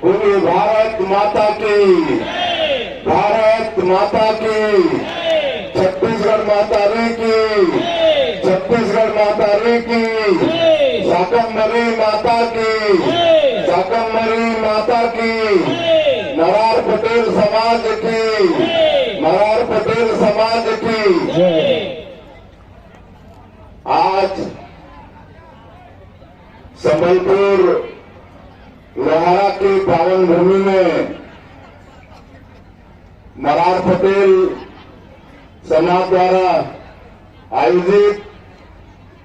बोलिए भारत माता की, भारत माता की, छत्तीसगढ़ माता रे की, छत्तीसगढ़ माता रे की, शाकंभरी माता की, शाकंभरी माता की, मरार पटेल समाज की, मरार पटेल समाज की। आज संबलपुर लोहारा की पावन भूमि में मरार पटेल समाज द्वारा आयोजित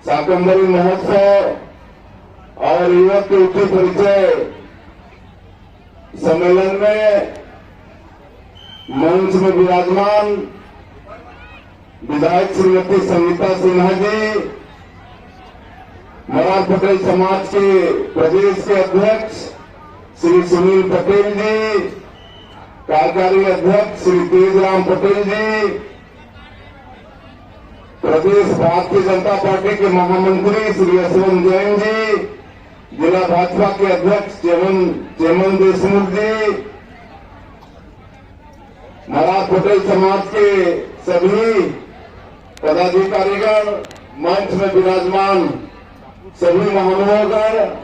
शाकंभरी महोत्सव और युवक के उच्च परिचय सम्मेलन में मंच में विराजमान विधायक श्रीमती संगीता सिन्हा जी, मरार पटेल समाज के प्रदेश के अध्यक्ष श्री सुनील पटेल जी, कार्यकारी अध्यक्ष श्री तेजराम पटेल जी, प्रदेश भारतीय जनता पार्टी के महामंत्री श्री यशवंत जैन जी, जिला भाजपा के अध्यक्ष चेमन देशमुख जी, मरार पटेल समाज के सभी पदाधिकारीगण, मंच में विराजमान सभी महानुभावगण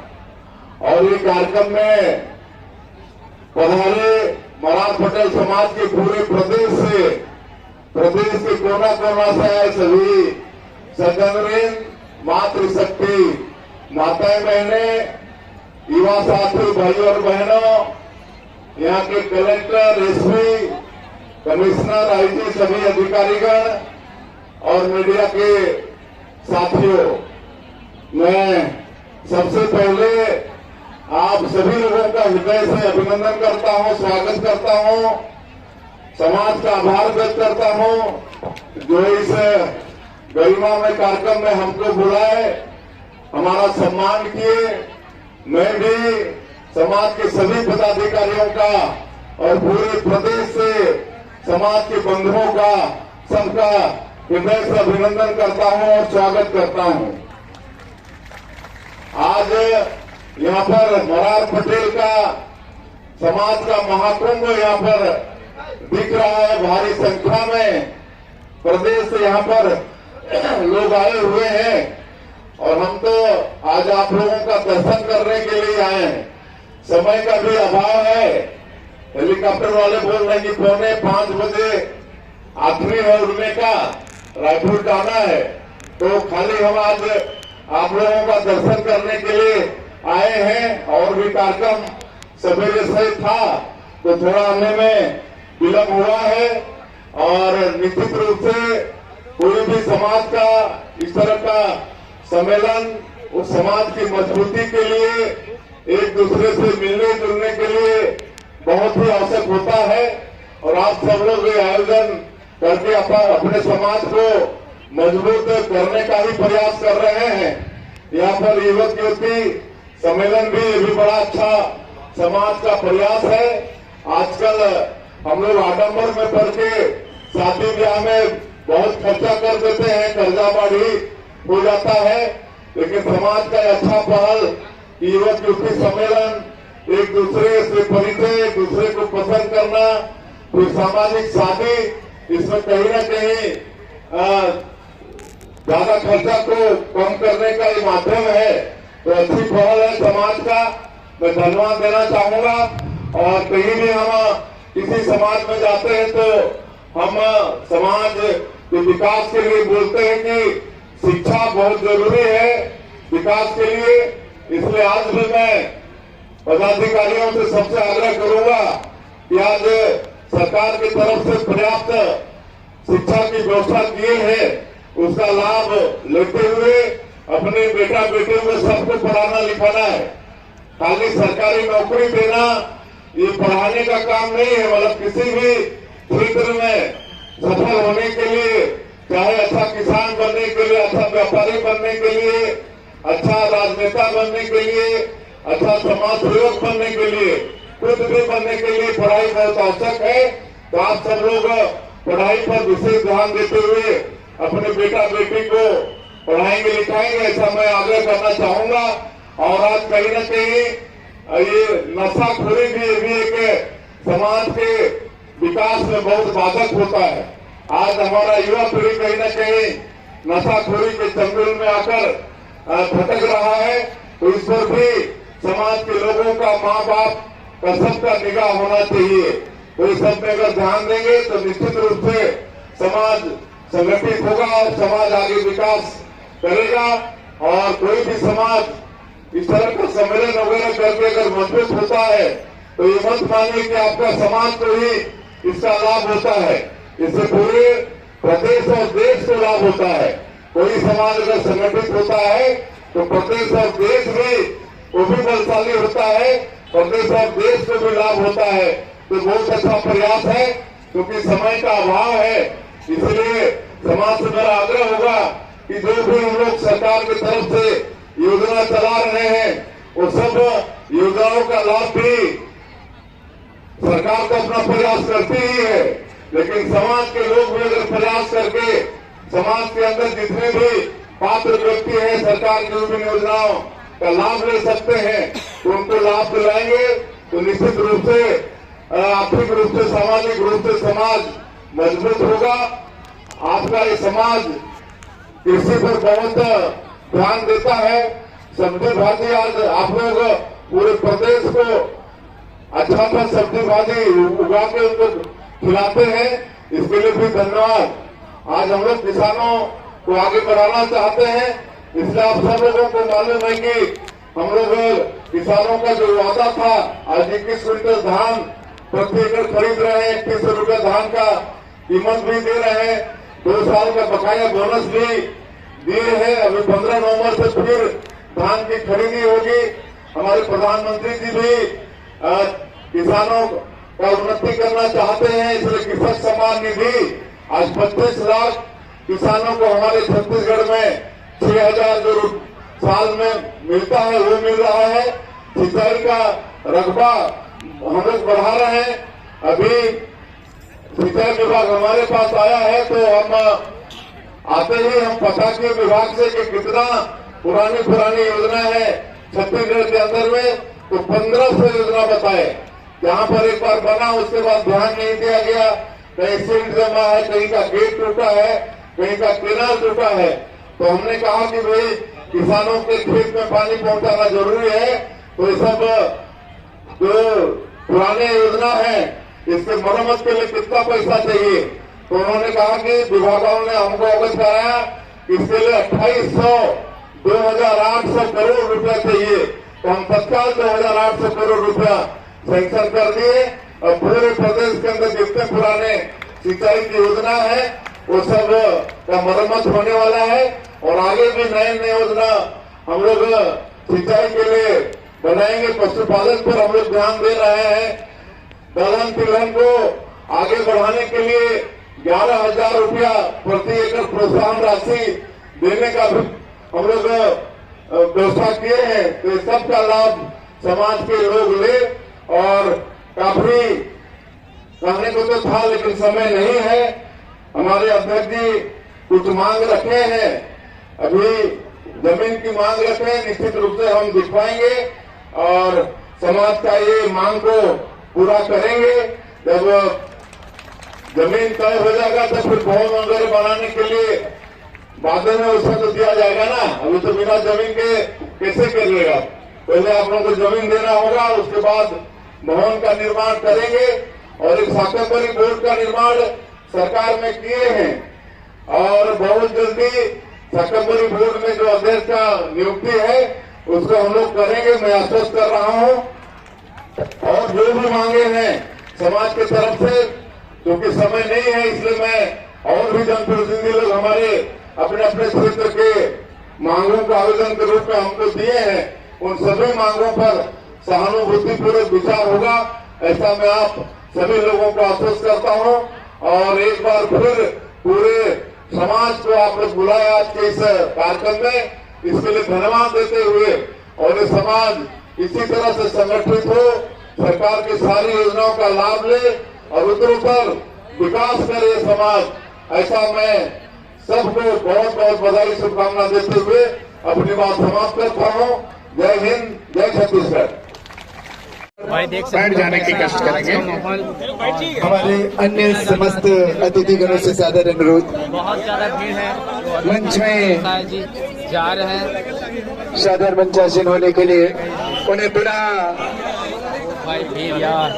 और ये कार्यक्रम में पधारे मरार पटेल समाज के पूरे प्रदेश से, प्रदेश के कोना कोना से आए सभी सज्जनवृंद, मातृशक्ति, माताएं बहने, युवा साथी भाई और बहनों, यहाँ के कलेक्टर, एसपी, कमिश्नर, आईजी, सभी अधिकारीगण और मीडिया के साथियों, मैं सबसे पहले आप सभी लोगों का हृदय से अभिनंदन करता हूं, स्वागत करता हूं, समाज का आभार व्यक्त करता हूं जो इस गरिमामय कार्यक्रम में हमको बुलाए, हमारा सम्मान किए। मैं भी समाज के सभी पदाधिकारियों का और पूरे प्रदेश से समाज के बंधुओं का सबका हृदय से अभिनंदन करता हूं और स्वागत करता हूं। आज यहाँ पर मरार पटेल का समाज का महाकुंभ यहाँ पर दिख रहा है, भारी संख्या में प्रदेश से यहाँ पर लोग आए हुए हैं और हम तो आज आप लोगों का दर्शन करने के लिए आए हैं। समय का भी अभाव है, हेलीकॉप्टर वाले बोल रहे हैं कि 4:45 बजे आखिरी है उड़ने का, रायपुर जाना है, तो खाली हम आज आप लोगों का दर्शन करने के लिए आए हैं। और भी कार्यक्रम सवेरे से था तो थोड़ा आने में विलंब हुआ है और निश्चित रूप से कोई भी समाज का इस तरह का सम्मेलन उस समाज की मजबूती के लिए, एक दूसरे से मिलने जुलने के लिए बहुत ही आवश्यक होता है। और आप सब लोग ये आयोजन करके अपने समाज को मजबूत करने का ही प्रयास कर रहे हैं। यहाँ पर युवक युवती सम्मेलन भी ये भी बड़ा अच्छा समाज का प्रयास है। आजकल हम लोग आडंबर में पढ़ के शादी ब्याह में बहुत खर्चा कर देते हैं, कर्जा बाढ़ी हो जाता है, लेकिन समाज का अच्छा पहल युवक युवती सम्मेलन, एक दूसरे से परिचय, एक दूसरे को पसंद करना, फिर सामाजिक शादी, इसमें कहीं न कहीं ज्यादा खर्चा को कम करने का ये माध्यम है। तो अच्छी पहल है समाज का, मैं धन्यवाद देना चाहूंगा। और कहीं भी हम किसी समाज में जाते हैं तो हम समाज के विकास के लिए बोलते हैं कि शिक्षा बहुत जरूरी है विकास के लिए। इसलिए आज भी मैं पदाधिकारियों से सबसे आग्रह करूंगा कि आज सरकार की तरफ से पर्याप्त शिक्षा की व्यवस्था की है, उसका लाभ लेते हुए अपने बेटा बेटियों को सबको पढ़ाना लिखाना है। खाली सरकारी नौकरी देना ये पढ़ाने का काम नहीं है। मतलब किसी भी क्षेत्र में सफल होने के लिए, चाहे अच्छा किसान बनने के लिए, अच्छा व्यापारी बनने के लिए, अच्छा राजनेता बनने के लिए, अच्छा समाज सेवक बनने के लिए, कुछ भी बनने के लिए पढ़ाई बहुत आवश्यक है। तो आप सब लोग पढ़ाई पर विशेष ध्यान देते हुए अपने बेटा बेटी को पढ़ाएंगे लिखाएंगे, ऐसा मैं आग्रह करना चाहूंगा। और आज कहीं न कहीं ये नशाखोरी भी एक समाज के विकास में बहुत बाधक होता है। आज हमारा युवा पीढ़ी कहीं न कहीं नशाखोरी के चंगुल में आकर भटक रहा है, तो इस पर भी समाज के लोगों का, माँ बाप का, सबका निगाह होना चाहिए। तो इस सब में अगर ध्यान देंगे तो निश्चित रूप से समाज संगठित होगा और समाज आगे विकास करेगा। और कोई भी समाज इस तरह का सम्मेलन वगैरह करके अगर मजबूत होता है तो ये मत मानिए कि आपका समाज को ही इसका लाभ होता है, इससे पूरे प्रदेश और देश को लाभ होता है। कोई समाज अगर संगठित होता है तो प्रदेश और देश भी वो भी बलशाली होता है, प्रदेश और देश को भी लाभ होता है। तो बहुत अच्छा प्रयास है, क्योंकि समय का अभाव है, इसलिए समाज से मेरा आग्रह होगा कि जो भी हम लोग सरकार की तरफ से योजना चला रहे हैं वो सब योजनाओं का लाभ भी सरकार तो अपना प्रयास करती ही है, लेकिन समाज के लोग भी अगर प्रयास करके समाज के अंदर जितने भी पात्र व्यक्ति हैं सरकार की विभिन्न योजनाओं का लाभ ले सकते हैं तो उनको लाभ दिलाएंगे तो निश्चित रूप से आर्थिक रूप से, सामाजिक रूप से समाज मजबूत होगा। आपका ये समाज कृषि पर बहुत ध्यान देता है। सब्जी भाजी आज आप लोग पूरे प्रदेश को अच्छा सब्जी भाजी उगा के उनको खिलाते हैं, इसके लिए भी धन्यवाद। आज हम लोग किसानों को आगे बढ़ाना चाहते हैं, इसलिए आप सब लोगों को मालूम है कि हम लोग किसानों का जो वादा था, आज 21 क्विंटल धान प्रति एकड़ खरीद रहे हैं, 2100 रुपये धान का कीमत भी दे रहे हैं, 2 साल का बकाया बोनस भी दिए हैं। अभी 15 नवंबर से फिर धान की खरीदी होगी। हमारे प्रधानमंत्री जी भी किसानों का उन्नति करना चाहते हैं, इसलिए कृषक सम्मान निधि आज 25 लाख किसानों को हमारे छत्तीसगढ़ में 6,000 जो साल में मिलता है वो मिल रहा है। सिंचाई का रकबा हम लोग बढ़ा रहे हैं। अभी सिंचाई विभाग हमारे पास आया है तो हम आते ही हम पता किए विभाग से कि कितना पुरानी योजना है छत्तीसगढ़ के अंदर में, तो 1500 योजना बताए। जहाँ पर एक बार बना उसके बाद ध्यान नहीं दिया गया, कहीं सिल्ट जमा है, कहीं का गेट टूटा है, कहीं का केनाल टूटा है। तो हमने कहा कि भाई किसानों के खेत में पानी पहुंचाना जरूरी है, तो ये सब जो पुराने योजना है इसके मरम्मत के लिए कितना पैसा चाहिए। तो उन्होंने कहा कि विभागों ने हमको अवगत कराया इसके लिए 2,800 करोड़ रुपया चाहिए। तो हम तत्काल 2,800 करोड़ रुपया सैंक्शन कर दिए और पूरे प्रदेश के अंदर जितने पुराने सिंचाई की योजना है वो सब का मरम्मत होने वाला है। और आगे भी नए योजना हम लोग सिंचाई के लिए बनाएंगे। पशुपालन पर हम लोग ध्यान दे रहे हैं। दलहन तिलहन को आगे बढ़ाने के लिए 11,000 रुपया प्रति एकड़ प्रोत्साहन राशि देने का भी हम लोग व्यवस्था किए हैं। तो इस सब का लाभ समाज के लोग ले। और काफी कहने को तो था लेकिन समय नहीं है। हमारे अध्यक्ष जी कुछ मांग रखे हैं, अभी जमीन की मांग रखे हैं, निश्चित रूप से हम दिखवाएंगे और समाज का ये मांग को पूरा करेंगे। जब जमीन तय हो जाएगा तो फिर भवन वगैरह बनाने के लिए बाद में उसमें तो दिया जाएगा ना। अभी तो बिना जमीन के कैसे करिएगा, पहले आप लोगों को जमीन देना होगा, उसके बाद भवन का निर्माण करेंगे। और एक शाकंभरी बोर्ड का निर्माण सरकार में किए हैं और बहुत जल्दी शाकंभरी बोर्ड में जो अध्यक्ष का नियुक्ति है उसको हम लोग करेंगे, मैं आश्वस्त कर रहा हूं। और जो भी मांगे हैं समाज की तरफ से, क्योंकि समय नहीं है इसलिए मैं और भी जनप्रतिनिधि लोग हमारे अपने अपने क्षेत्र के मांगों को आवेदन के रूप में हमको दिए हैं, उन सभी मांगों पर सहानुभूतिपूर्वक विचार होगा, ऐसा मैं आप सभी लोगों को आश्वस्त करता हूं। और एक बार फिर पूरे समाज को आप लोग बुलाया आज के इस कार्यक्रम में, इसके लिए धन्यवाद देते हुए और ये समाज इसी तरह से संगठित हो, सरकार की सारी योजनाओं का लाभ ले और उत्तरोत्तर विकास करे समाज, ऐसा मैं सबको बहुत बहुत बधाई शुभकामना देते हुए अपनी बात समाप्त करता हूं। जय हिंद, जय छत्तीसगढ़। भाई देख सकते बैठ जाने की कष्ट करेंगे। हमारे अन्य समस्त अतिथिगणों से सादर अनुरोध, बहुत ज्यादा भीड़ है। मंच में जी जा रहे हैं सादर मंचासीन होने के लिए उन्हें बिना भाई भीड़ यार।